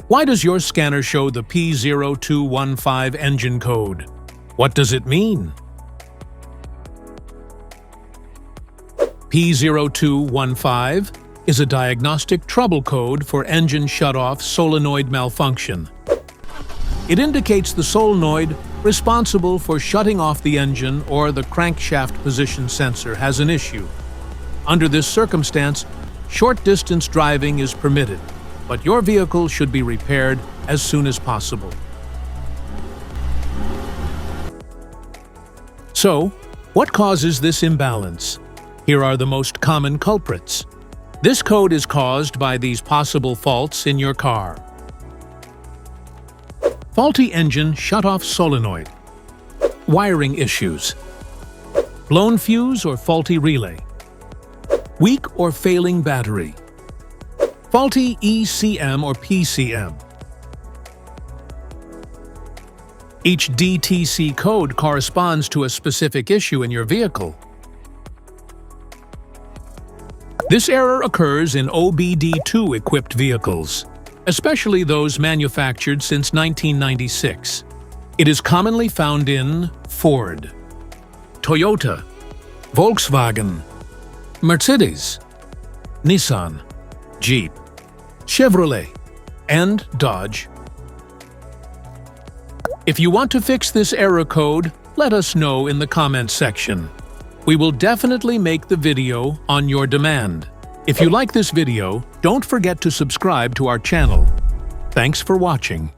Why does your scanner show the P0215 engine code? What does it mean? P0215 is a diagnostic trouble code for engine shutoff solenoid malfunction. It indicates the solenoid responsible for shutting off the engine or the crankshaft position sensor has an issue. Under this circumstance, short-distance driving is permitted, but your vehicle should be repaired as soon as possible. So, what causes this imbalance? Here are the most common culprits. This code is caused by these possible faults in your car. Faulty engine shutoff solenoid. Wiring issues. Blown fuse or faulty relay. Weak or failing battery. Faulty ECM or PCM. Each DTC code corresponds to a specific issue in your vehicle. This error occurs in OBD2 equipped vehicles, especially those manufactured since 1996. It is commonly found in Ford, Toyota, Volkswagen, Mercedes, Nissan, Jeep, Chevrolet, and Dodge. If you want to fix this error code, let us know in the comments section. We will definitely make the video on your demand. If you like this video, don't forget to subscribe to our channel. Thanks for watching.